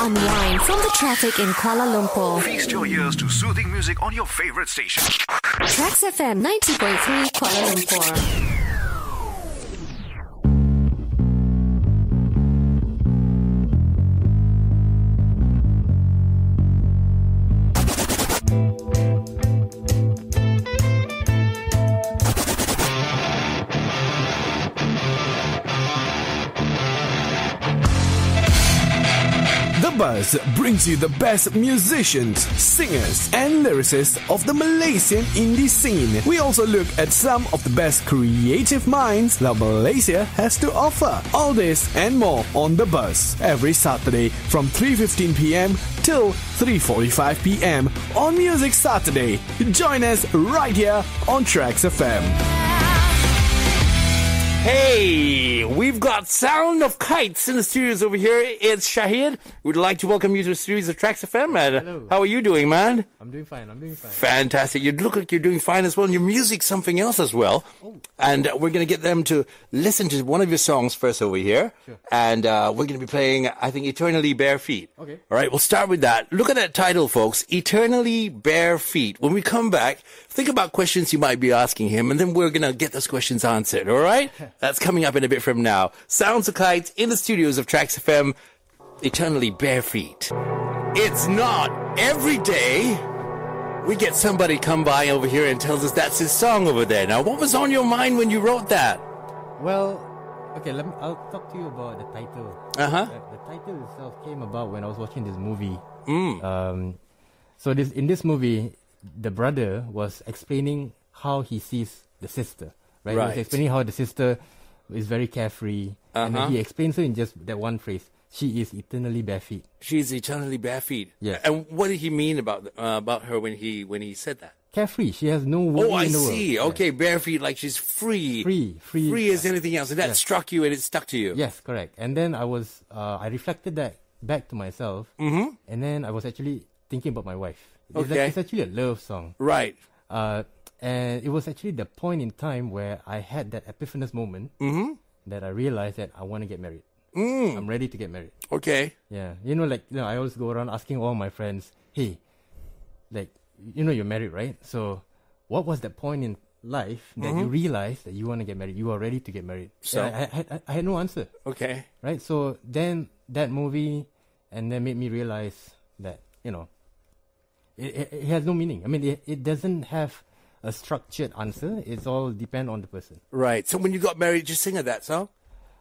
unwind from the traffic in Kuala Lumpur. Feast your ears to soothing music on your favorite station. TRAXXfm 90.3 Kuala Lumpur. Buzz brings you the best musicians, singers, and lyricists of the Malaysian indie scene. We also look at some of the best creative minds that Malaysia has to offer. All this and more on The Buzz every Saturday from 3:15 p.m. till 3:45 p.m. on Music Saturday. Join us right here on TRAXXfm. Hey, we've got Sound of Kites in the studios over here. It's Shahid. We'd like to welcome you to the studios of TRAXXfm. Hello. How are you doing, man? I'm doing fine. Fantastic. You look like you're doing fine as well. And your music's something else as well. Oh. And we're going to get them to listen to one of your songs first over here. Sure. And we're going to be playing, I think, Eternally Bare Feet. Okay. All right, we'll start with that. Look at that title, folks. Eternally Bare Feet. When we come back, think about questions you might be asking him, and then we're going to get those questions answered, all right? That's coming up in a bit from now. Sounds of Kites in the studios of TRAXXfm. Eternally Bare Feet. It's not every day we get somebody come by over here and tells us that's his song over there. Now, what was on your mind when you wrote that? Well, okay, I'll talk to you about the title. Uh-huh. The title itself came about when I was watching this movie. Mm. In this movie, the brother was explaining how he sees the sister, right? He was explaining how the sister is very carefree. And then he explains it in just that one phrase. She is eternally bare feet. She's eternally bare feet. Yes. And what did he mean about her when he said that? Carefree. She has no worry Oh, I in the world. see. Okay, bare feet, like she's free. Free as anything else. And that struck you and it stuck to you. Yes, correct. And then I reflected that back to myself. Mm-hmm. And then I was actually thinking about my wife. Okay. It's actually a love song. Right. And it was actually the point in time where I had that epiphanous moment that I realized that I want to get married. I'm ready to get married. Okay. Yeah. I always go around asking all my friends, hey, you're married, right? So what was that point in life that you realized that you want to get married? You are ready to get married. So I had no answer. Okay. Right? So then that movie and then made me realize that, it has no meaning. I mean, it doesn't have a structured answer. It's all depend on the person. Right. So when you got married, did you sing her that song?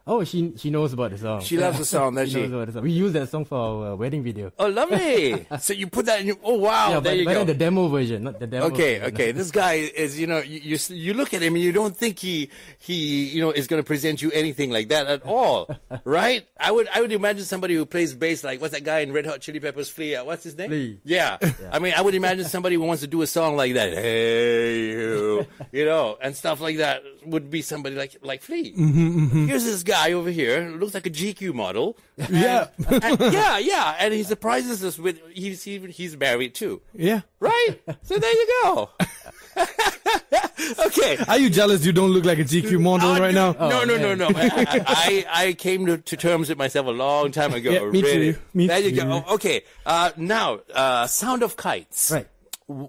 Oh, she knows about the song. She loves the song, does she? Knows about the song. We used that song for our wedding video. Oh, lovely. So you put that in your... Oh, wow. Yeah, there you go. But the demo version, not the demo Okay, version. okay. This guy is, you look at him and you don't think he is going to present you anything like that at all, right? I would imagine somebody who plays bass, like, what's that guy in Red Hot Chili Peppers, Flea? What's his name? Flea. Yeah. I mean, I would imagine somebody who wants to do a song like that, hey, you, and stuff like that would be somebody like Flea. Here's this guy over here, looks like a GQ model. Yeah. And he surprises us with, he's married too. Yeah. Right? So there you go. Okay. Are you jealous you don't look like a GQ model right now? No. I came to terms with myself a long time ago. Yeah, me really. too. Me There you too. go. Okay. Now, Sound of Kites. Right.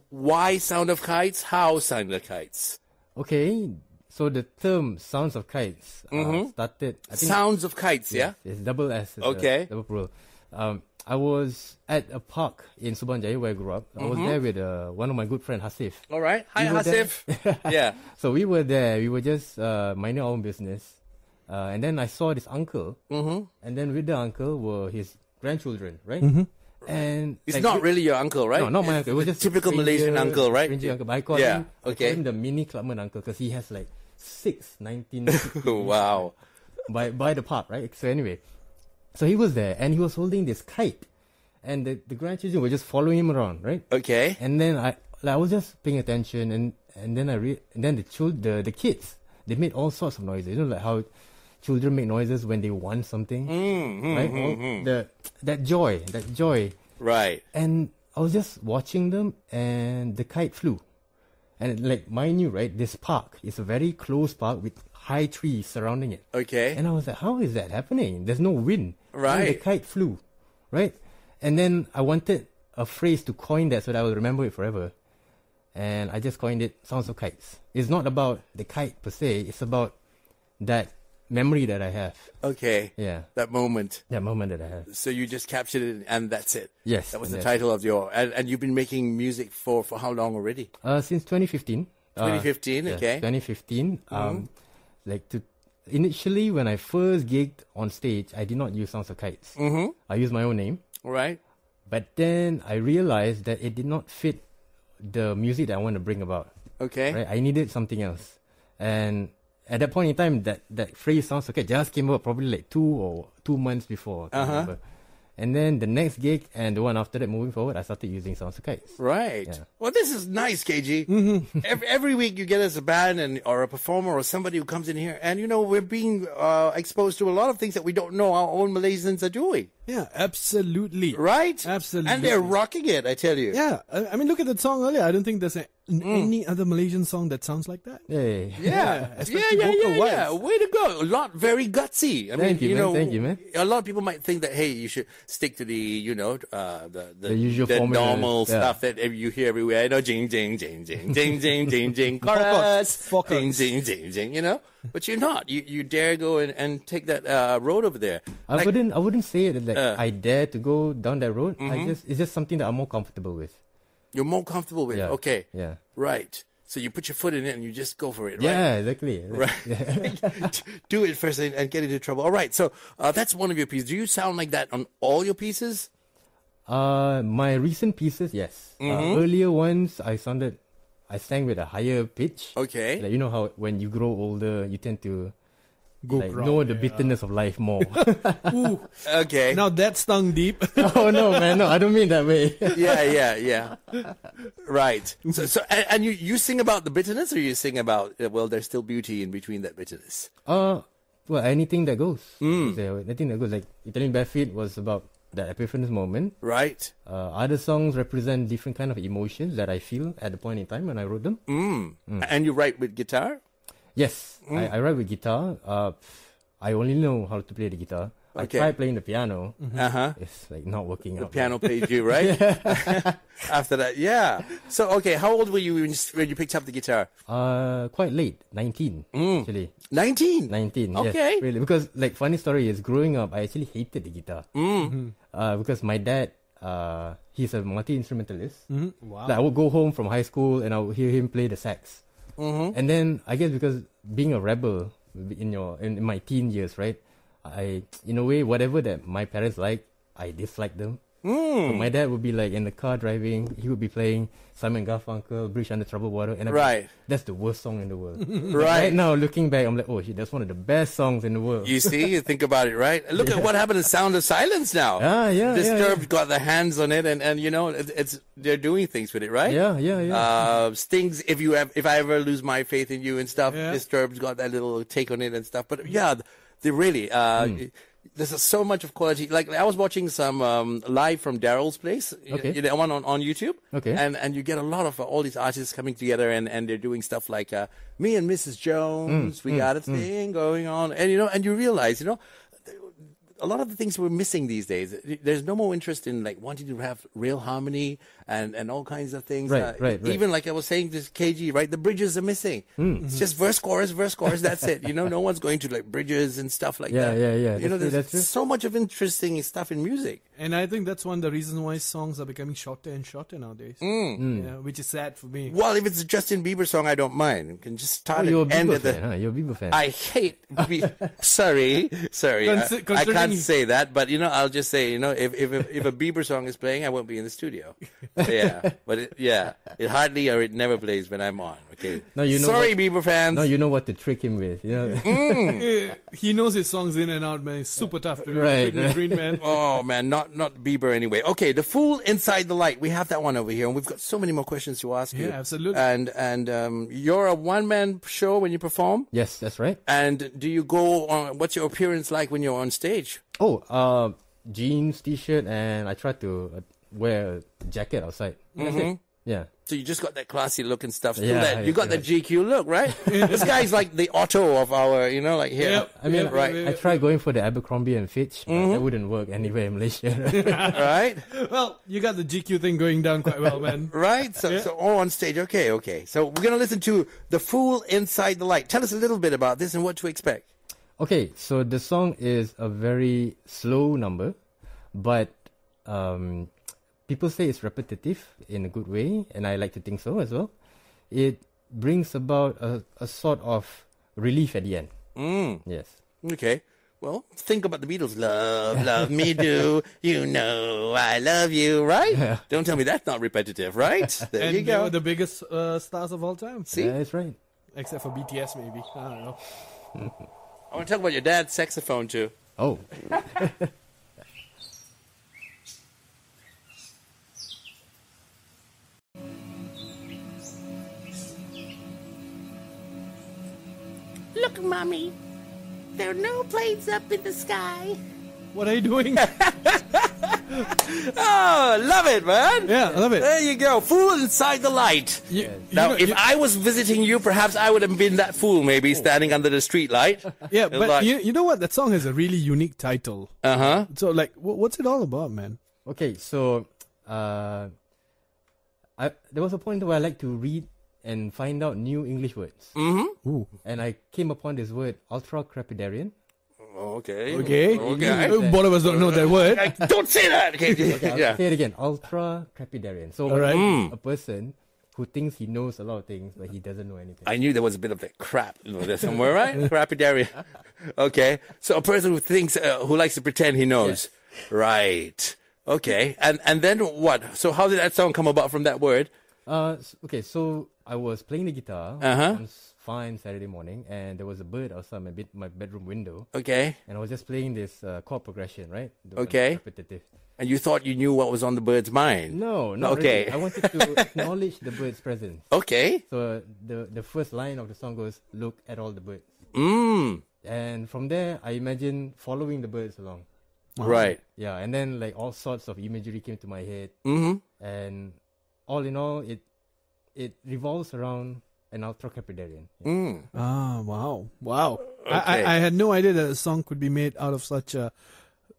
Why Sound of Kites? How Sound of Kites? Okay. So the term Sounds of Kites started... I think, Sounds of Kites, yeah? It's double S. It's Okay. Double plural. I was at a park in Subang Jaya where I grew up. I was there with one of my good friend, Hasif. All right. Hi, We were Hasif. Yeah. So we were there. We were just minding our own business. And then I saw this uncle. And then with the uncle were his grandchildren, right? And It's not really your uncle, right? No, not my uncle. It was just typical Malaysian uncle, right? Stranger uncle. But I call him the mini clubman uncle because he has like 1960. Wow. By the park, right? So anyway, so he was there and he was holding this kite, and the grandchildren were just following him around, right? Okay. And then I was just paying attention, and then the kids, they made all sorts of noises. Like how children make noises when they want something, right? That joy. Right. And I was just watching them, and the kite flew. And like, mind you, right, this park is a very close park with high trees surrounding it. Okay. And I was like, how is that happening? There's no wind. Right. And the kite flew, right? And then I wanted a phrase to coin that so that I will remember it forever. And I just coined it Sounds of Kites. It's not about the kite per se. It's about that memory that I have. Okay. Yeah. That moment. That moment that I have. So you just captured it and that's it. Yes. That was the yes. title of your... And you've been making music for how long already? Since 2015. 2015, okay. 2015. Initially, when I first gigged on stage, I did not use Sounds of Kites. I used my own name. Right. But then I realized that it did not fit the music that I want to bring about. Okay. Right? I needed something else. And at that point in time, that phrase Sounds of Kites just came out probably like 2 months before. I can't remember. And then the next gig and the one after that, moving forward, I started using Sounds of Kites. Right. Yeah. Well, this is nice, KG. Every week you get us a band or a performer or somebody who comes in here, and we're being exposed to a lot of things that we don't know our own Malaysians are doing. Yeah, absolutely. Right? Absolutely. And they're rocking it, I tell you. Yeah, I mean, look at that song earlier. I don't think there's any other Malaysian song that sounds like that. Yeah. Especially vocal-wise. Yeah. Way to go. A lot, very gutsy. I mean, Thank you, man. A lot of people might think that, hey, you should stick to the usual the formula. normal stuff that you hear everywhere. Jing, jing, jing, jing, jing, jing, jing, jing, chorus, jing, jing, jing, jing, But you're not. You dare go and take that road over there. I wouldn't say it like I dare to go down that road. It's just something that I'm more comfortable with. You're more comfortable with. Yeah. Okay. Yeah. Right. So you put your foot in it and you just go for it, right? Yeah, exactly. Right. Do it first and get into trouble. All right. So that's one of your pieces. Do you sound like that on all your pieces? My recent pieces, yes. Earlier ones, I sang with a higher pitch. Okay. Like, you know how when you grow older, you tend to Growl, know the bitterness of life more. Ooh. Okay. Now that stung deep. Oh no, man, no, I don't mean that way. Yeah. Right. So and you sing about the bitterness, or you sing about there's still beauty in between that bitterness? Well, anything that goes. Anything that goes. Like Italian Bare Feet was about that epiphanous moment. Right. Other songs represent different kind of emotions that I feel at the point in time when I wrote them. And you write with guitar? Yes, I write with guitar. I only know how to play the guitar. Okay. I tried playing the piano. It's like not working The out. piano played you, right? After that, yeah. So, okay, how old were you when you picked up the guitar? Quite late, 19 actually. 19? 19, Okay. yes, really. Because like funny story is, growing up, I actually hated the guitar. Because my dad, he's a multi-instrumentalist. Wow. Like, I would go home from high school and I would hear him play the sax. And then I guess because being a rebel in my teen years, right? I, in a way, whatever that my parents like, I dislike them. So my dad would be like in the car driving, he would be playing Simon Garfunkel, Bridge Under Troubled Water, and I'd be like, that's the worst song in the world. Right now, looking back, I'm like, oh shit, that's one of the best songs in the world. You see, you think about it, right? Look at what happened to Sound of Silence now. Yeah. Disturbed got their hands on it, and they're doing things with it, right? Yeah. Stings, if I ever lose my faith in you and stuff, Disturbed got that little take on it and stuff. But yeah, they really, there's so much of quality. Like I was watching some live from Daryl's place, one on YouTube. Okay. And you get a lot of all these artists coming together and they're doing stuff like Me and Mrs. Jones, we got a thing going on, and you realize, a lot of the things we're missing these days. There's no more interest in like wanting to have real harmony and all kinds of things. Right. Even like I was saying to KG, right? The bridges are missing. It's just verse, chorus. That's it. No one's going to like bridges and stuff like that. Yeah. There's so much of interesting stuff in music. And I think that's one of the reasons why songs are becoming shorter and shorter nowadays. Which is sad for me. Well, if it's a Justin Bieber song, I don't mind. You can just start you're and a end Bieber at the. fan, huh? You're a Bieber fan. I hate. Sorry. I can't say that, but I'll just say, if a Bieber song is playing, I won't be in the studio. Yeah, but it hardly or it never plays when I'm on. Okay. No, Sorry, Bieber fans. No, you know what to trick him with. He knows his songs in and out, man. It's super tough to Right. Greenman. Oh man, not Bieber anyway. Okay, The Fool Inside the Light. We have that one over here, and we've got so many more questions to ask you. Yeah, absolutely. And you're a one-man show when you perform. Yes, that's right. And do you go on? What's your appearance like when you're on stage? Jeans, t-shirt, and I try to wear a jacket outside. That's it. Yeah. So you just got that classy look and stuff. Still Yeah, that, you got yeah. that GQ look, right? This guy's like the Otto of our, like here. Yep. I mean, right. I tried going for the Abercrombie and Fitch, but that wouldn't work anywhere in Malaysia. Right? Well, you got the GQ thing going down quite well, man. Right? So all on stage. Okay. So we're going to listen to The Fool Inside the Light. Tell us a little bit about this and what to expect. Okay, so the song is a very slow number, but people say it's repetitive in a good way, and I like to think so as well. It brings about a sort of relief at the end. Yes. Okay. Well, think about the Beatles. Love me do. You know I love you, right? Don't tell me that's not repetitive, right? There And you they were go. the biggest stars of all time. See? That's right. Except for BTS, maybe. I don't know. I want to talk about your dad's saxophone, too. Oh. Look, Mommy. There are no planes up in the sky. What are you doing? Oh, love it, man. Yeah, I love it. There you go. Fool Inside the Light. Now, if I was visiting you, perhaps I would have been that fool, maybe, standing under the street light. Yeah, but Like- you know what? That song has a really unique title. Uh-huh. So, like, what's it all about, man? Okay, so there was a point where I like to read and find out new English words. Ooh. And I came upon this word, ultra-crepidarian. Okay. Okay. Okay. Both of us don't know that word. Don't say that. Okay. I'll Yeah. say it again, ultra-crepidarian. So All right. a person who thinks he knows a lot of things, but he doesn't know anything. I knew there was a bit of that crap there somewhere, right? Crapidarian. Okay. So a person who thinks, who likes to pretend he knows. Right. Okay. And then what? So how did that song come about from that word? Okay, so I was playing the guitar Uh-huh. on fine Saturday morning, and there was a bird outside my bedroom window, Okay. and I was just playing this chord progression, right? The one Okay. repetitive. And you thought you knew what was on the bird's mind? No, not Okay. really. I wanted to acknowledge the bird's presence. Okay. So the first line of the song goes, "Look at all the birds," and from there I imagine following the birds along. Right. Yeah, and then like all sorts of imagery came to my head, and all in all, it revolves around an ultra-crepidarian. Ah, wow. Wow. Okay. I had no idea that a song could be made out of such a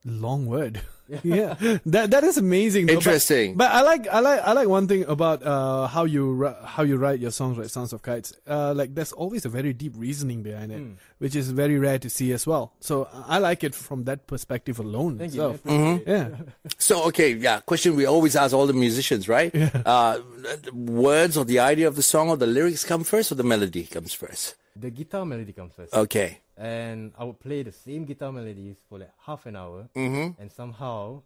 long word. Yeah. That is amazing, though. Interesting. But I like one thing about how you write your songs, right? Sounds of Kites. Like there's always a very deep reasoning behind it, which is very rare to see as well. So I like it from that perspective alone. Thank itself. you. Yeah. So, okay, yeah, question we always ask all the musicians, right? The words or the idea of the song or the lyrics come first or the melody comes first? The guitar melody comes first. Okay. And I would play the same guitar melodies for like half an hour, and somehow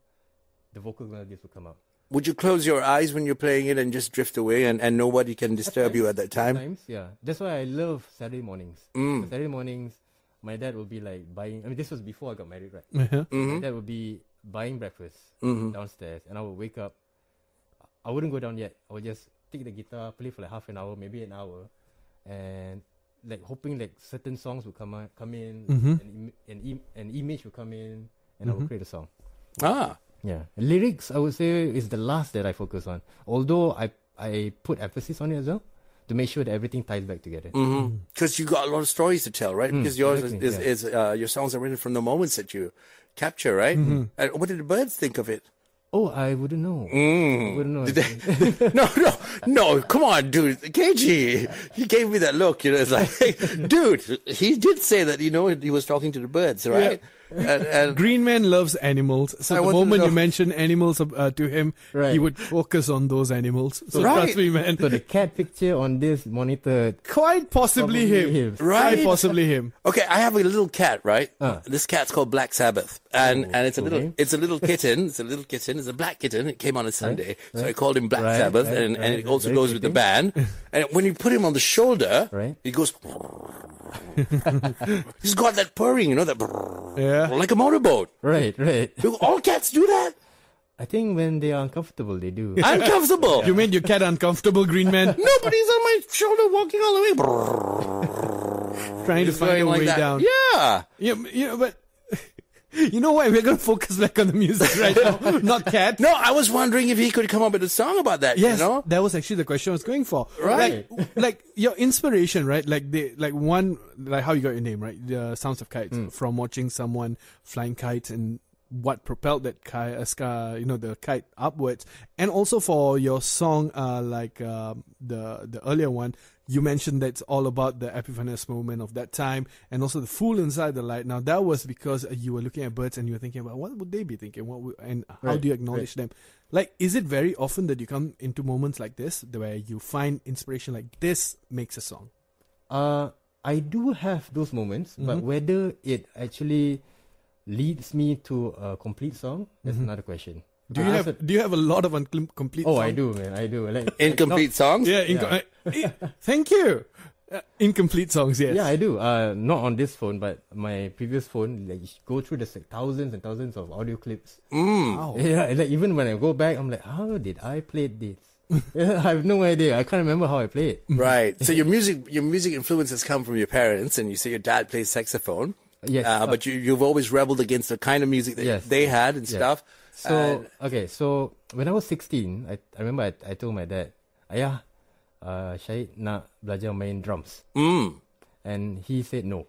the vocal melodies would come out. Would you close your eyes when you're playing it and just drift away and nobody can disturb you at that time? Sometimes, yeah. That's why I love Saturday mornings. Saturday mornings, my dad would be like buying. I mean, this was before I got married, right? My dad would be buying breakfast downstairs, and I would wake up. I wouldn't go down yet. I would just take the guitar, play for like half an hour, maybe an hour, and like hoping like certain songs would come in, an image would come in, and I would create a song. Ah. Yeah, lyrics I would say is the last that I focus on. Although I put emphasis on it as well to make sure that everything ties back together. Because you got a lot of stories to tell, right? Because yours exactly, is your songs are written from the moments that you capture, right? And what did the birds think of it? Oh, I wouldn't know. I wouldn't know. No, come on, dude. KG, he gave me that look, it's like, hey, dude, he did say that, he was talking to the birds, right? And Greenman loves animals, so I the want to moment know- you mention animals to him, Right. he would focus on those animals. So Right. trust me, man. So the cat picture on this monitor, Quite possibly him. Right. Quite possibly him. okay, I have a little cat, right? This cat's called Black Sabbath, and it's a little okay. it's a little kitten. It's a little kitten. It's a black kitten. It came on a Sunday, so I called him Black Right, Sabbath, right, and right. it also Very goes with the band. And when you put him on the shoulder, Right. he goes. He's got that purring, that Yeah. like a motorboat. right. Do all cats do that? I think when they are uncomfortable, they do. Uncomfortable. You made your cat uncomfortable, Greenman. Nobody's on my shoulder walking all the way. Trying to He's find going a like way that. down. Yeah. Yeah, but You know what? We're going to focus back on the music right now, not Cat. No, I was wondering if he could come up with a song about that. Yes, you know? that was actually the question I was going for. Right. Like your inspiration, right? Like how you got your name, right? The Sounds of Kites, from watching someone flying kites and what propelled that kite, the kite upwards, and also for your song, the earlier one. You mentioned that's all about the epiphanous moment of that time, and also the fool inside the light. Now that was because you were looking at birds and you were thinking about what would they be thinking, and how do you acknowledge them? Like, is it very often that you come into moments like this where you find inspiration like this makes a song? I do have those moments, but whether it actually leads me to a complete song, that's another question. Do you have a lot of incomplete songs? Oh, I do, man. I do. Incomplete songs? Yeah, thank you. Incomplete songs, yes. Yeah, I do. Not on this phone, but my previous phone. Like, you go through the thousands and thousands of audio clips. Wow. Yeah, like even when I go back, I'm like, how did I play this? I have no idea. I can't remember how I play it. Right. So your music influences come from your parents, and you say your dad plays saxophone. Yes. But you've always rebelled against the kind of music that they had and stuff. So so when I was 16, I remember I told my dad, Ayah, Syed nak belajar main drums. And he said no.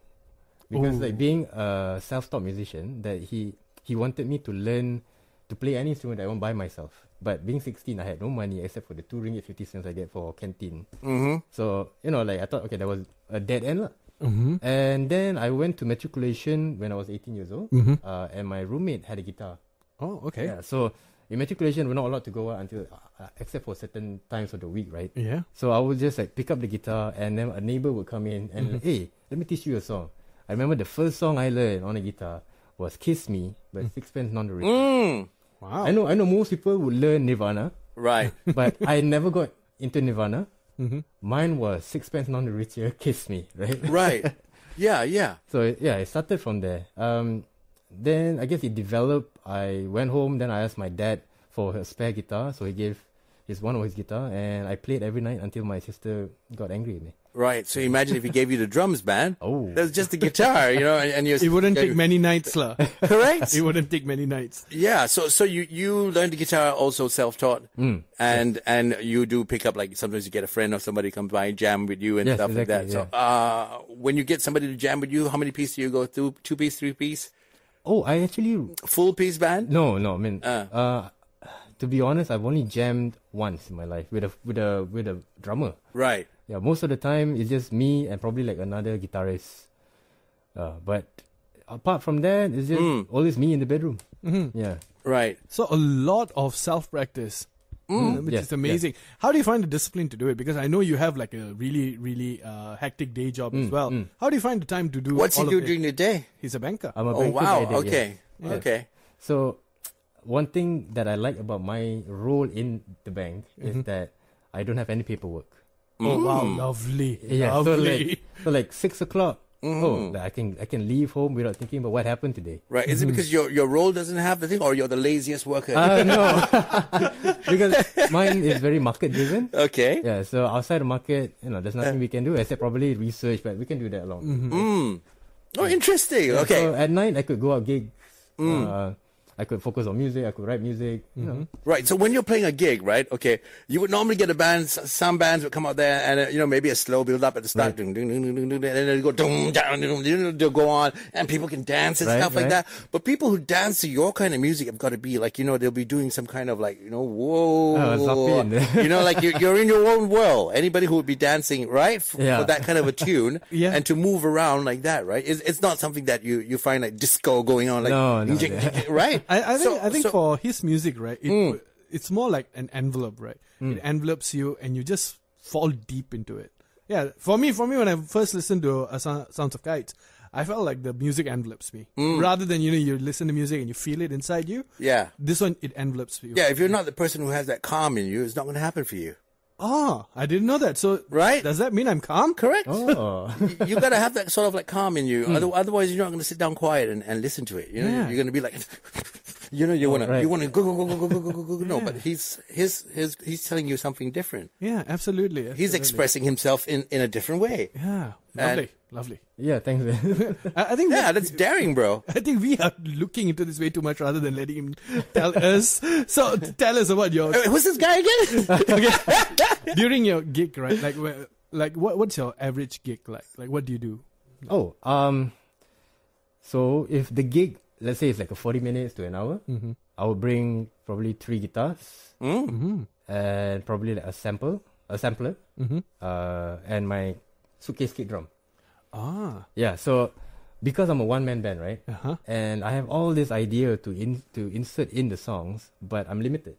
Because like being a self-taught musician, that he wanted me to learn to play any instrument I want by myself. But being 16, I had no money except for the 2 ringgit 50 cents I get for canteen. So, I thought, okay, that was a dead end. And then I went to matriculation when I was 18 years old. And my roommate had a guitar. Oh, okay. Yeah, so in matriculation, we're not allowed to go out until, except for certain times of the week, right? Yeah. So I would just like pick up the guitar, and then a neighbor would come in and hey, let me teach you a song. I remember the first song I learned on the guitar was "Kiss Me" by Sixpence None the Richer. Wow. I know most people would learn Nirvana, Right. but I never got into Nirvana. Mine was Sixpence None the Richer, "Kiss Me," right? Right. Yeah. So yeah, it started from there. Then I guess it developed. I went home. Then I asked my dad for a spare guitar, so he gave one of his guitar, and I played every night until my sister got angry at me. Right. So imagine if he gave you the drums, man. Oh. That's just the guitar, and you're... It wouldn't take many nights, lah. Correct? It wouldn't take many nights. Yeah. So you learned the guitar also self-taught, and you do pick up, like, sometimes you get a friend or somebody comes by and jam with you and Yes, stuff exactly, like that. So when you get somebody to jam with you, how many pieces do you go through? 2-piece, 3-piece? Oh, I actually Full piece band? no. I mean, to be honest, I've only jammed once in my life with a drummer. Right. Yeah, most of the time it's just me and probably like another guitarist. But apart from that, it's just always me in the bedroom. Yeah. Right. So a lot of self-practice, which Yes, is amazing. How do you find the discipline to do it? Because I know you have like a really, really hectic day job as well. How do you find the time to do What's he all do of it? during the day? He's a banker. I'm a Oh, banker wow. by day, Okay. yes. Okay. So, one thing that I like about my role in the bank is that I don't have any paperwork. Oh, wow. Lovely. Yeah, Lovely. so like 6 o'clock. Oh, I can leave home without thinking about what happened today. Right. Is it because your role doesn't have the thing, or you're the laziest worker? No, because mine is very market driven. Okay. Yeah, so outside the market, there's nothing we can do except probably research, but we can do that alone. Oh, interesting. Okay. So at night I could go out gigs. I could focus on music. I could write music. Right. So when you're playing a gig, right? Okay, you would normally get a band. Some bands would come out there, and maybe a slow build up at the start, ding, ding, ding, ding, ding, ding, and then they go, ding, ding, ding, ding, they'll go on, and people can dance and stuff like that. But people who dance to your kind of music have got to be like, they'll be doing some kind of like, whoa, like you're in your own world. Anybody who would be dancing, right, for that kind of a tune, and to move around like that, right? It's not something that you find like disco going on, like no, right? I think for his music, right, it's more like an envelope, right? It envelopes you and you just fall deep into it. Yeah, for me, when I first listened to Sounds of Kites, I felt like the music envelopes me. Rather than, you listen to music and you feel it inside you. Yeah. This one, it envelopes you. Yeah, if you're not the person who has that calm in you, it's not going to happen for you. Oh, I didn't know that. So, right? Does that mean I'm calm? Correct. Oh. You got to have that sort of like calm in you. Otherwise, you're not going to sit down quiet and listen to it. You're going to be like... You know, you right. wanna go. No, but he's telling you something different. Yeah, absolutely. He's expressing himself in a different way. Yeah, And- lovely. Yeah, thanks. Man. I think Yeah, that's daring, bro. I think we are looking into this way too much rather than letting him tell us. So tell us about your Who's this guy again? during your gig, right? What's your average gig like? Like, what do you do? Oh, so if the gig, let's say it's like a 40 minutes to an hour, I would bring probably 3 guitars and probably like a sampler, and my suitcase kick drum. Ah, Yeah, so because I'm a one-man band, right? And I have all this idea to insert in the songs, but I'm limited,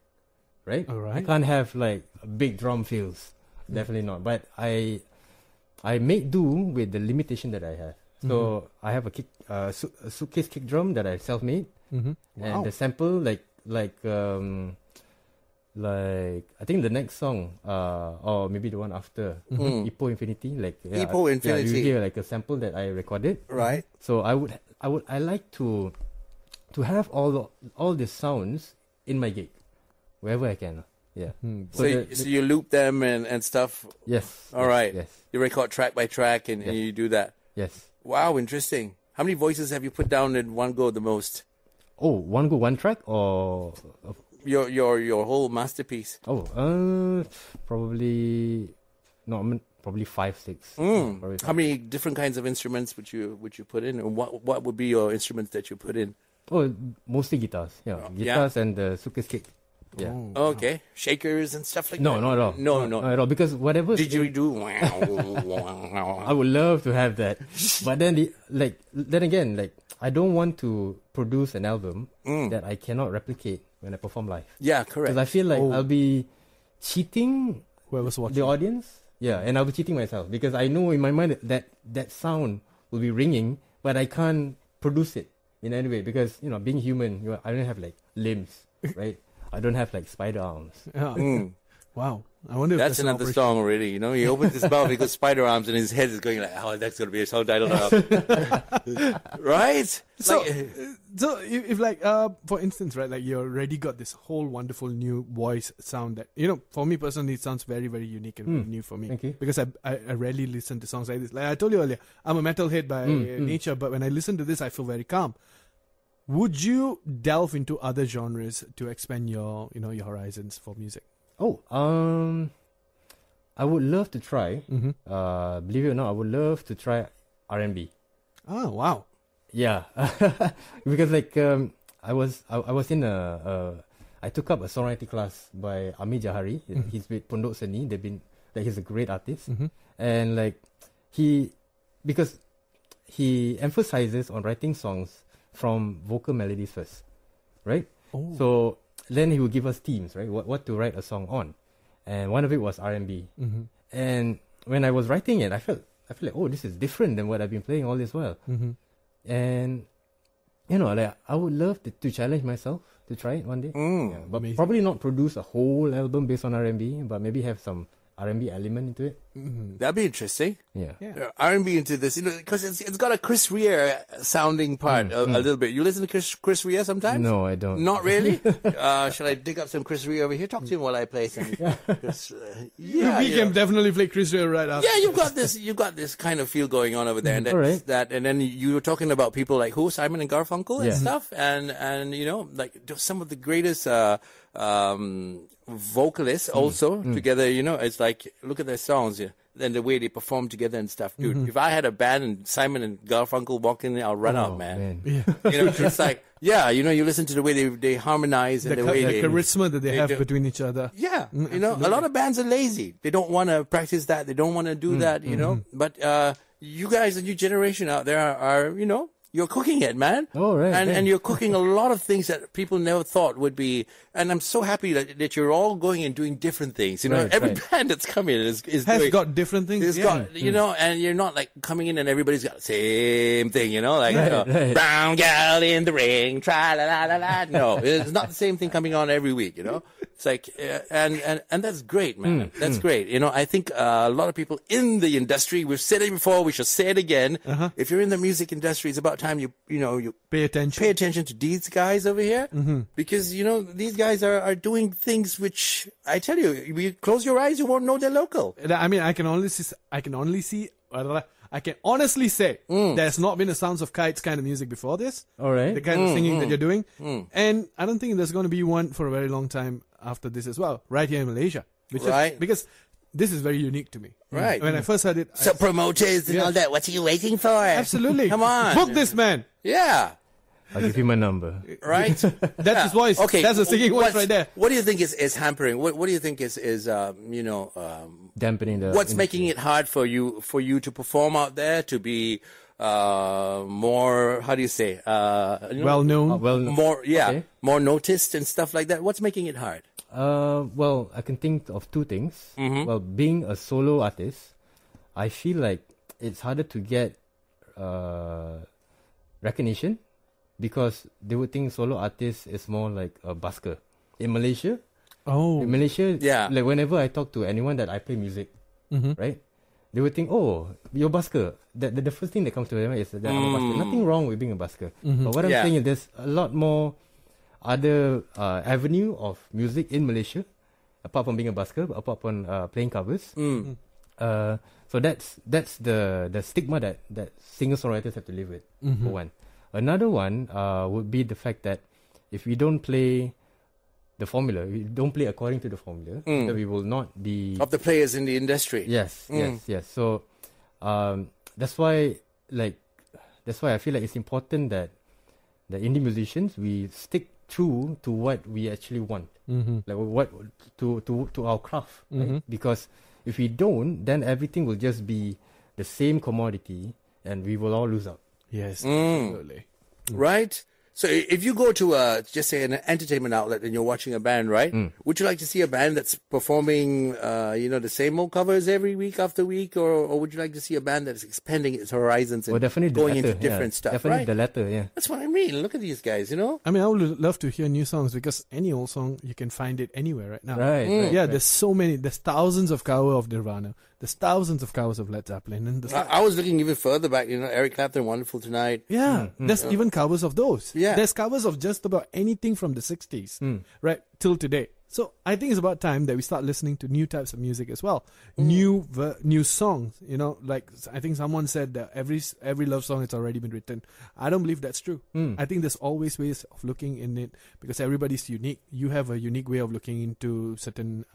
right? All right. I can't have like big drum fills, definitely not. But I make do with the limitation that I have. So I have a suitcase kick drum that I self-made, and the sample like I think the next song, or maybe the one after, Ipoh Infinity, Ipoh Infinity. you hear like a sample that I recorded, Right. So I like to have all the sounds in my gig, wherever I can, yeah. So you loop them and stuff. Yes. All right. Yes. You record track by track and you do that. Yes. Wow, interesting. How many voices have you put down in one go the most? Oh, one go, one track, or Your whole masterpiece. probably 5, 6. Probably How many different kinds of instruments would you put in? And what would be your instruments that you put in? Oh, mostly guitars. Yeah, guitars and the suitcase kick. Yeah. Okay. Shakers and stuff like No, that? not at all. No. Not at all. Because whatever. Did you do? I would love to have that, but then again, I don't want to produce an album that I cannot replicate when I perform live. Yeah, correct. Because I feel like I'll be cheating whoever's watching the audience. Yeah, and I'll be cheating myself because I know in my mind that sound will be ringing, but I can't produce it in any way because being human, I don't have like limbs, right? I don't have like spider arms. Yeah. Wow. I wonder if That's an another operation. song already. He opens his mouth, he goes spider arms, and his head is going like, oh, that's going to be a song title now. Right? So if for instance, right, like you already got this whole wonderful new voice sound that, for me personally, it sounds very, very unique and very new for me. Thank you. Because I rarely listen to songs like this. Like I told you earlier, I'm a metalhead by nature, but when I listen to this, I feel very calm. Would you delve into other genres to expand your horizons for music? Oh, I would love to try. Believe it or not, I would love to try R&B. Oh, wow. Yeah, because I was in I took up a songwriting class by Ami Jahari. He's with Pondok Seni. He's a great artist, and because he emphasizes on writing songs from vocal melodies first, right? Oh. So then he would give us themes, right? What to write a song on, and one of it was R&B. And when I was writing it, I felt like, oh, this is different than what I've been playing all this while. And I would love to challenge myself to try it one day. But Amazing. probably not produce a whole album based on R&B, but maybe have some R&B element into it. That'd be interesting. Yeah. R&B into this, because it's got a Chris Rea sounding part a little bit. You listen to Chris Rea sometimes? No, I don't. Not really? Shall I dig up some Chris Rea over here? Talk to him while I play some. We can definitely play Chris Rea right after. Yeah, you've got this kind of feel going on over there, and Alright. and then you were talking about people like Simon and Garfunkel and Yeah. stuff, and some of the greatest vocalists also together. It's like, look at their songs and the way they perform together and stuff, dude. If I had a band and Simon and Garfunkel walk in there, I'll run out, man. It's like, you listen to the way they harmonize and the way the they charisma that they have do. between each other. Yeah, a lot of bands are lazy. They don't want to practice that. They don't want to do that, But you guys, the new generation out there are you're cooking it, man. Oh, right. And you're cooking a lot of things that people never thought would be. And I'm so happy that you're all going and doing different things. Every band that's coming in is Has doing, got different things. it's got, and you're not like coming in and everybody's got the same thing, Right. brown gal in the ring, tra la la la la. No, it's not the same thing coming on every week, It's like, and that's great, man. That's great. You know, I think a lot of people in the industry, we've said it before, we should say it again. If you're in the music industry, it's about time you Pay attention to these guys over here, because you know these guys are doing things which I tell you, if you close your eyes, you won't know they're local. I mean, I can honestly say there's not been a Sounds of Kites kind of music before this. All right. The kind of singing that you're doing. And I don't think there's going to be one for a very long time after this as well, right here in Malaysia. Because this is very unique to me. Right. When I first heard it. So promoters and all that, what are you waiting for? Absolutely. Come on. Book this man. Yeah. I'll give you my number. Right? That's his voice. Okay. That's the singing voice right there. What do you think is hampering? What do you think is Dampening the. what's industry. making it hard for you to perform out there, to be more, how do you say, Well known. more noticed and stuff like that? What's making it hard? Well, I can think of two things. Well, being a solo artist, I feel like it's harder to get recognition because they would think solo artist is more like a busker. In Malaysia, like whenever I talk to anyone that I play music, right, they would think, oh, you're a busker. The first thing that comes to them is that I'm a busker. Nothing wrong with being a busker. But what I'm saying is there's a lot more other avenue of music in Malaysia, apart from being a busker, apart from playing covers. So that's the stigma that singer-songwriters have to live with, for one. Another one would be the fact that if we don't play the formula, we don't play according to the formula, then we will not be... Of the players in the industry. Yes. So that's why I feel like it's important that the indie musicians, we stick true to what we actually want, like what to our craft, right? Because if we don't, then everything will just be the same commodity, and we will all lose out. Yes, absolutely. Right? So if you go to just say an entertainment outlet and you're watching a band, right? Would you like to see a band that's performing, the same old covers every week after week, or would you like to see a band that's expanding its horizons and definitely going the latter, into different stuff? Definitely right? the latter, yeah. That's what I mean. Look at these guys, I mean, I would love to hear new songs because any old song, you can find it anywhere right now. Right. There's so many. There's thousands of covers of Nirvana. There's thousands of covers of Led Zeppelin. And I was looking even further back, Eric Clapton, Wonderful Tonight. Yeah, there's even covers of those. Yeah. There's covers of just about anything from the 60s, right, till today. So I think it's about time that we start listening to new types of music as well. New songs, like I think someone said that every love song has already been written. I don't believe that's true. I think there's always ways of looking in it because everybody's unique. You have a unique way of looking into certain,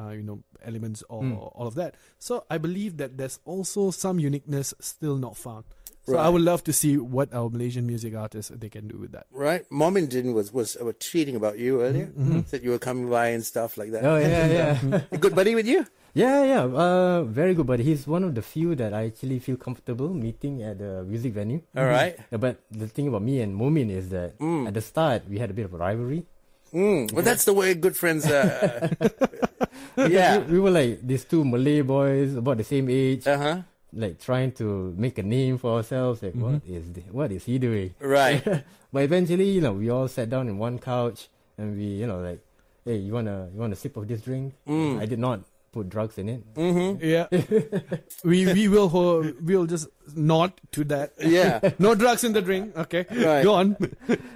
elements or all of that. So I believe that there's also some uniqueness still not found. So Right. I would love to see what our Malaysian music artists they can do with that. Right? Mom and Din was tweeting about you earlier. Said you were coming by and stuff like that. Oh, yeah. A good buddy with you? Yeah. Very good buddy. He's one of the few that I actually feel comfortable meeting at a music venue. All right. But the thing about me and Momin is that at the start we had a bit of a rivalry. Well, that's the way good friends. We were like these two Malay boys about the same age. Like trying to make a name for ourselves. Like what is he doing? Right. But eventually, we all sat down in one couch and we, like, hey, you wanna sip of this drink? I did not put drugs in it. Yeah, we'll just nod to that. Yeah. No drugs in the drink. Okay, Right. go on.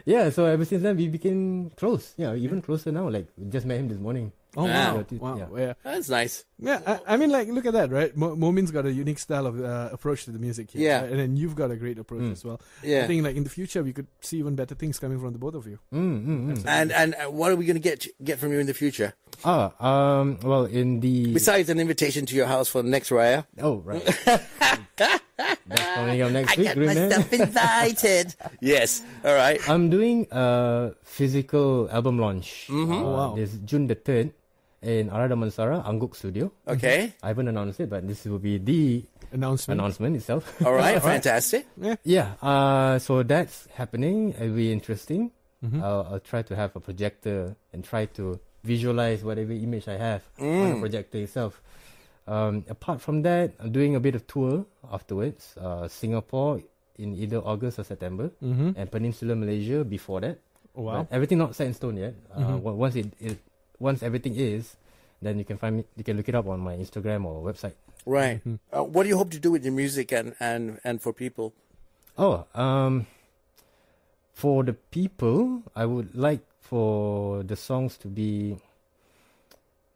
Yeah, so ever since then we became close. Yeah, even closer now. Like we just met him this morning. Oh Wow. wow. Yeah. Yeah. That's nice. Yeah, I mean, like, look at that, right? Momin's got a unique style of approach to the music here. Yeah. Right? And then you've got a great approach as well. Yeah. I think, like, in the future, we could see even better things coming from the both of you. And what are we going to get from you in the future? Well, in the... Besides an invitation to your house for the next Raya. Oh, right. That's coming up next week, Greenman. invited. Yes. All right. I'm doing a physical album launch. Wow. This June the 3rd in Arada Mansara, Angguk Studio. Okay. I haven't announced it, but this will be the announcement itself. All right. Fantastic. Yeah. So that's happening. It'll be interesting. I'll try to have a projector and try to visualize whatever image I have on the projector itself. Apart from that, I'm doing a bit of tour afterwards. Singapore in either August or September, and Peninsular Malaysia before that. Wow. But everything not set in stone yet. Once it once everything is, then you can find me. You can look it up on my Instagram or website. Right. What do you hope to do with your music and for people? Oh, for the people, I would like for the songs to be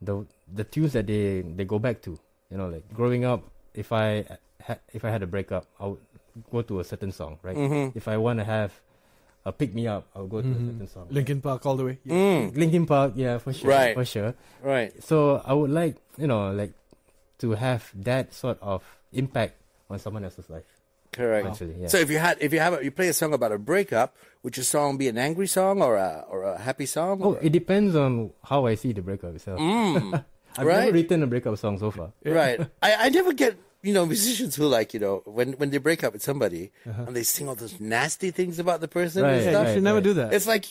the tunes that they go back to. You know, like growing up, if I had a breakup, I would go to a certain song, right? If I want to have a pick me up, I'll go to a certain song. Linkin Park all the way. Linkin Park, yeah, for sure, Right. for sure. Right. So I would like, like to have that sort of impact on someone else's life. Correct. Actually, yeah. So if you play a song about a breakup, would your song be an angry song or a happy song? Oh, it depends on how I see the breakup itself. I've Right. never written a breakup song so far. Right. I never get, musicians who when they break up with somebody and they sing all those nasty things about the person and Right, stuff. You should never do that. It's like,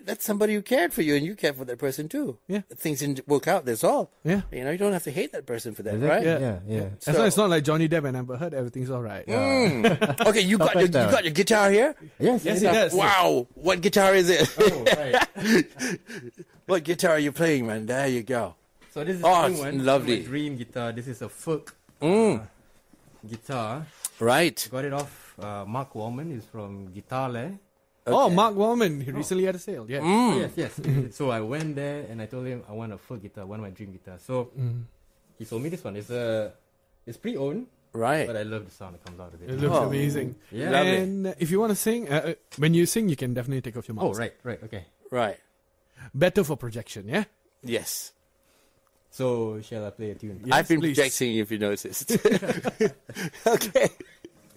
that's somebody who cared for you and you cared for that person too. Yeah. Things didn't work out, that's all. Yeah. You don't have to hate that person for that, Exactly. right? Yeah. As long as it's not like Johnny Depp and Amber Heard, everything's all right. Okay, you got your guitar here? Yes, Yes, he does. Wow. What guitar is it? Oh, right. What guitar are you playing, man? There you go. So this is Oh, the it's one. lovely. My dream guitar. This is a folk guitar. Right. Got it off Mark Wallman. He's from Guitarle. Oh, Mark Wallman. He recently had a sale. Yeah. Yes. So I went there and I told him I want a folk guitar, one of my dream guitars. So he sold me this one. It's pre-owned, Right. but I love the sound that comes out of It it. looks amazing. Yeah. Lovely. And if you want to sing, when you sing, you can definitely take off your mask. Oh, right, okay. Right. Better for projection, yeah? Yes. So shall I play a tune? Yes, I've been please. projecting, if you noticed. Okay.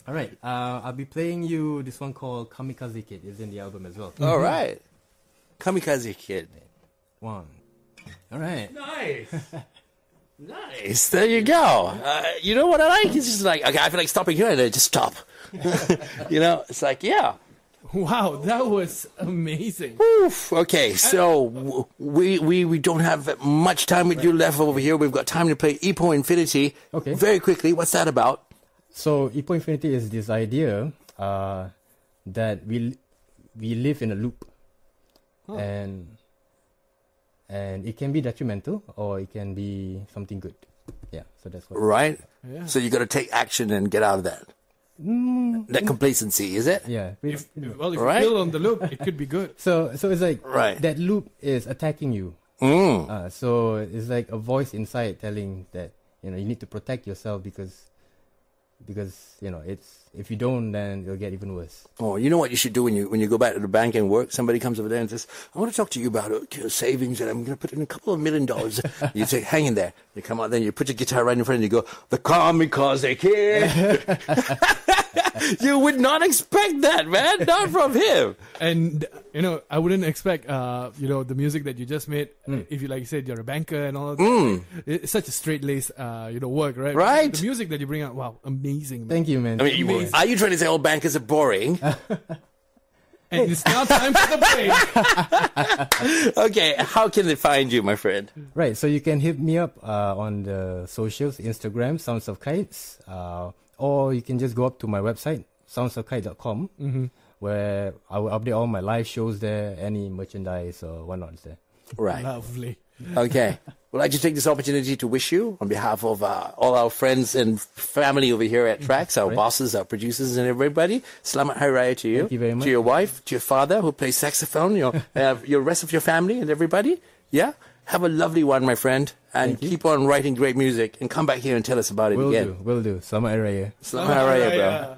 All right. I'll be playing you this one called Kamikaze Kid. It's in the album as well. All right. Kamikaze Kid. One. All right. Nice. Nice. There you go. You know what I like? It's just like, okay, I feel like stopping here and then just stop. It's like, yeah. Wow, that was amazing. Oof. Okay, so we don't have much time with you left over here. We've got time to play Epo Infinity. Okay. Very quickly, what's that about? So Epo Infinity is this idea that we live in a loop, and it can be detrimental or it can be something good. Yeah, so that's what. Right? Yeah. So you got to take action and get out of that. That complacency, is it? Yeah. If Right? you build on the loop, it could be good. So it's like Right. that loop is attacking you. So it's like a voice inside telling that you need to protect yourself because it's if you don't, then it'll get even worse. Oh, you know what you should do when you go back to the bank and work? Somebody comes over there and says, I want to talk to you about your savings and I'm going to put in a couple of $1 million. You say, hang in there. You come out, then you put your guitar right in front and you go, the Kamikaze Kid. You would not expect that, man. Not from him. And, I wouldn't expect, the music that you just made, if you, like you said, you're a banker and all of that. It's such a straight-laced, work, right? Right. The music that you bring out, wow, amazing. Man. Thank you, man. I mean, are you trying to say all bankers are boring? And it's now time for the break. Okay, how can they find you, my friend? Right, so you can hit me up on the socials, Instagram, Sounds of Kites, or you can just go up to my website, soundsofkite.com, where I will update all my live shows there, any merchandise or whatnot is there. Right. Lovely. Okay. Well, I'd like to take this opportunity to wish you, on behalf of all our friends and family over here at Trax, our bosses, our producers, and everybody, Selamat Hari Raya to you. Thank you very much. To your wife, to your father who plays saxophone, your rest of your family and everybody. Yeah? Have a lovely one, my friend, and keep on writing great music and come back here and tell us about it again. Will do. Selamat Hari Raya. Selamat Hari Raya, bro.